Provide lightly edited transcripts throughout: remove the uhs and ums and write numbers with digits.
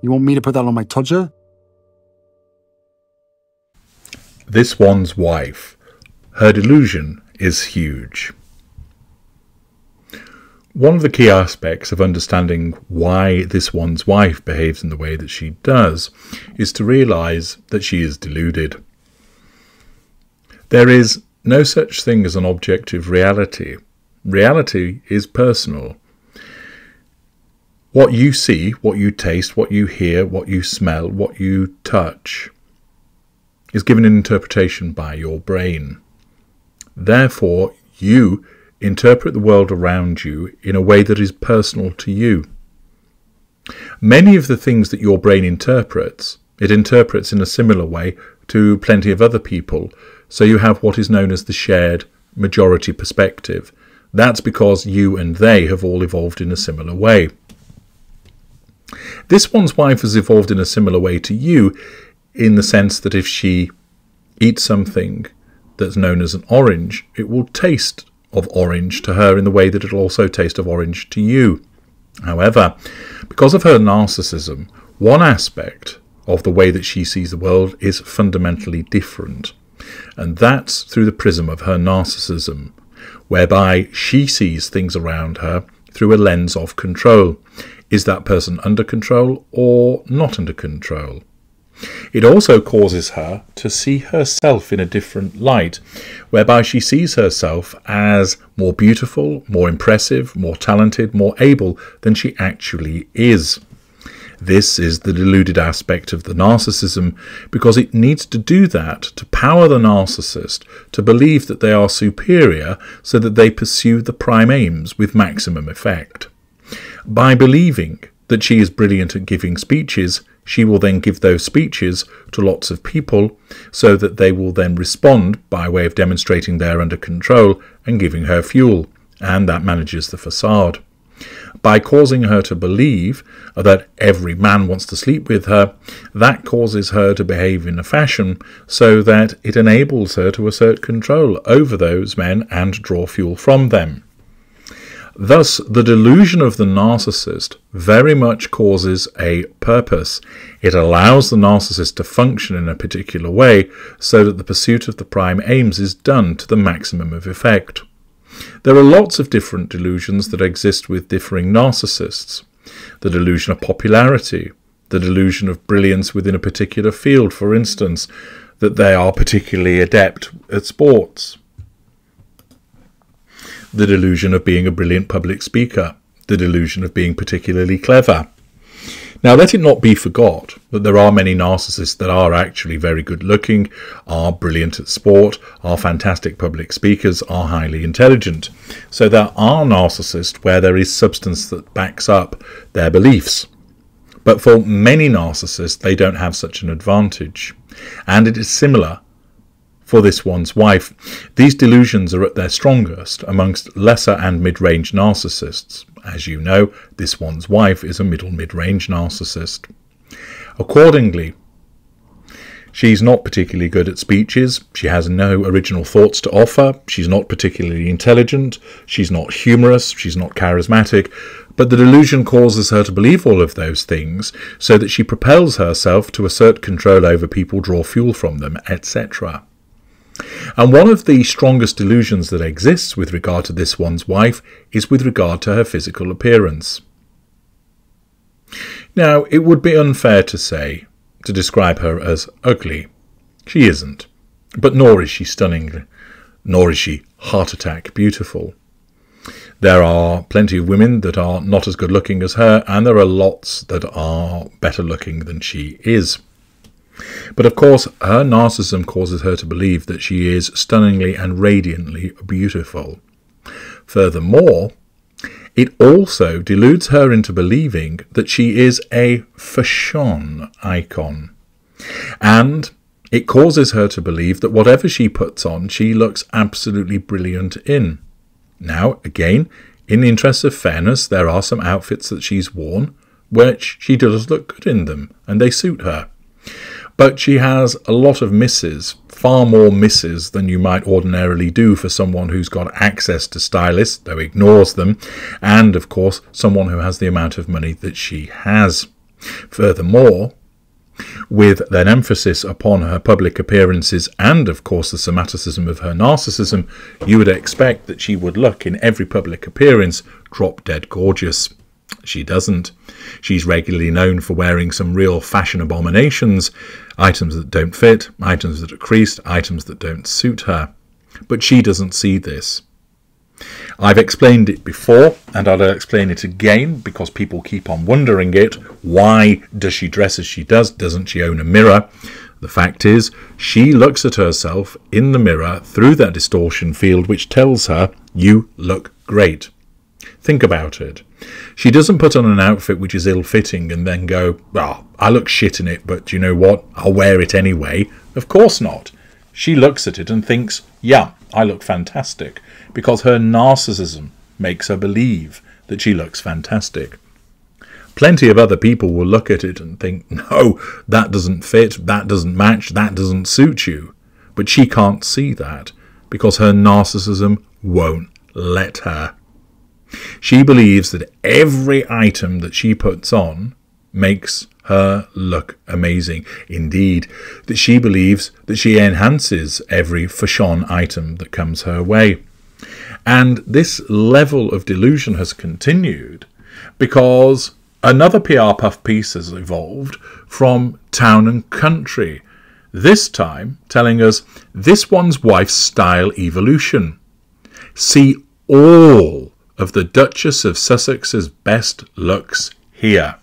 You want me to put that on my Tudor? This one's wife. Her delusion is huge. One of the key aspects of understanding why this one's wife behaves in the way that she does is to realise that she is deluded. There is no such thing as an objective reality. Reality is personal. What you see, what you taste, what you hear, what you smell, what you touch is given an interpretation by your brain. Therefore, you interpret the world around you in a way that is personal to you. Many of the things that your brain interprets, it interprets in a similar way to plenty of other people. So you have what is known as the shared majority perspective. That's because you and they have all evolved in a similar way. This one's wife has evolved in a similar way to you, in the sense that if she eats something that's known as an orange, it will taste of orange to her in the way that it'll also taste of orange to you. However, because of her narcissism, one aspect of the way that she sees the world is fundamentally different. And that's through the prism of her narcissism, whereby she sees things around her through a lens of control. Is that person under control or not under control? It also causes her to see herself in a different light, whereby she sees herself as more beautiful, more impressive, more talented, more able than she actually is. This is the deluded aspect of the narcissism, because it needs to do that to power the narcissist to believe that they are superior so that they pursue the prime aims with maximum effect. By believing that she is brilliant at giving speeches, she will then give those speeches to lots of people so that they will then respond by way of demonstrating they're under control and giving her fuel, and that manages the facade. By causing her to believe that every man wants to sleep with her, that causes her to behave in a fashion so that it enables her to assert control over those men and draw fuel from them. Thus, the delusion of the narcissist very much causes a purpose. It allows the narcissist to function in a particular way so that the pursuit of the prime aims is done to the maximum of effect. There are lots of different delusions that exist with differing narcissists. The delusion of popularity, the delusion of brilliance within a particular field, for instance, that they are particularly adept at sports. The delusion of being a brilliant public speaker, the delusion of being particularly clever. Now, let it not be forgot that there are many narcissists that are actually very good looking, are brilliant at sport, are fantastic public speakers, are highly intelligent. So there are narcissists where there is substance that backs up their beliefs. But for many narcissists, they don't have such an advantage. And it is similar for this one's wife. These delusions are at their strongest amongst lesser and mid-range narcissists. As you know, this one's wife is a mid-range narcissist. Accordingly, she's not particularly good at speeches, she has no original thoughts to offer, she's not particularly intelligent, she's not humorous, she's not charismatic, but the delusion causes her to believe all of those things so that she propels herself to assert control over people, draw fuel from them, etc. And one of the strongest delusions that exists with regard to this one's wife is with regard to her physical appearance. Now, it would be unfair to describe her as ugly. She isn't, but nor is she stunning, nor is she heart attack beautiful. There are plenty of women that are not as good looking as her, and there are lots that are better looking than she is. But of course, her narcissism causes her to believe that she is stunningly and radiantly beautiful. Furthermore, it also deludes her into believing that she is a fashion icon. And it causes her to believe that whatever she puts on, she looks absolutely brilliant in. Now, again, in the interest of fairness, there are some outfits that she's worn which she does look good in them, and they suit her. But she has a lot of misses, far more misses than you might ordinarily do for someone who's got access to stylists, though ignores them, and of course someone who has the amount of money that she has. Furthermore, with an emphasis upon her public appearances and, of course, the somaticism of her narcissism, you would expect that she would look, in every public appearance, drop-dead gorgeous. She doesn't. She's regularly known for wearing some real fashion abominations, items that don't fit, items that are creased, items that don't suit her. But she doesn't see this. I've explained it before, and I'll explain it again, because people keep on wondering it. Why does she dress as she does? Doesn't she own a mirror? The fact is, she looks at herself in the mirror through that distortion field which tells her, you look great. Think about it. She doesn't put on an outfit which is ill-fitting and then go, well, I look shit in it, but you know what? I'll wear it anyway. Of course not. She looks at it and thinks, yeah, I look fantastic, because her narcissism makes her believe that she looks fantastic. Plenty of other people will look at it and think, no, that doesn't fit, that doesn't match, that doesn't suit you. But she can't see that, because her narcissism won't let her. She believes that every item that she puts on makes her look amazing. Indeed, that she believes that she enhances every fashion item that comes her way. And this level of delusion has continued because another PR puff piece has evolved from Town and Country, this time telling us this one's wife's style evolution. See all of the Duchess of Sussex's best looks here.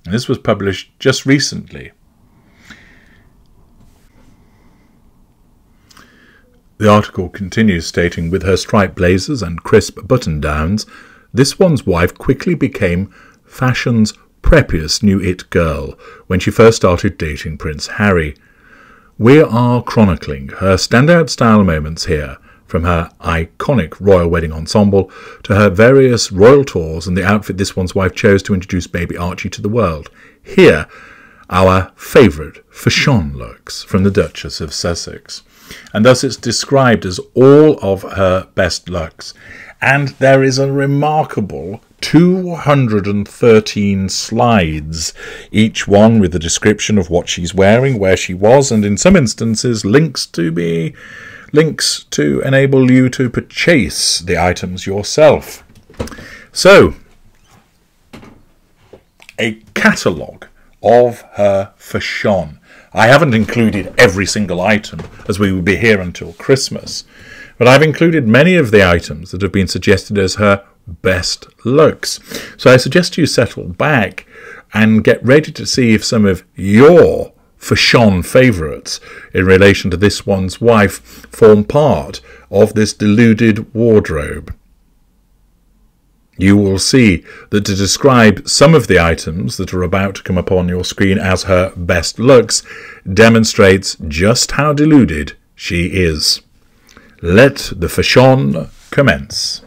And this was published just recently. The article continues stating, with her striped blazers and crisp button-downs, this one's wife quickly became fashion's preppiest new it girl when she first started dating Prince Harry. We are chronicling her standout style moments here, from her iconic royal wedding ensemble to her various royal tours and the outfit this one's wife chose to introduce baby Archie to the world. Here, our favourite fashion looks from the Duchess of Sussex. And thus it's described as all of her best looks. And there is a remarkable 213 slides, each one with a description of what she's wearing, where she was, and in some instances links to enable you to purchase the items yourself. So, a catalogue of her fashion. I haven't included every single item, as we will be here until Christmas, but I've included many of the items that have been suggested as her best looks. So I suggest you settle back and get ready to see if some of your fashion favourites in relation to this one's wife form part of this deluded wardrobe. You will see that to describe some of the items that are about to come up on your screen as her best looks demonstrates just how deluded she is. Let the fashion commence.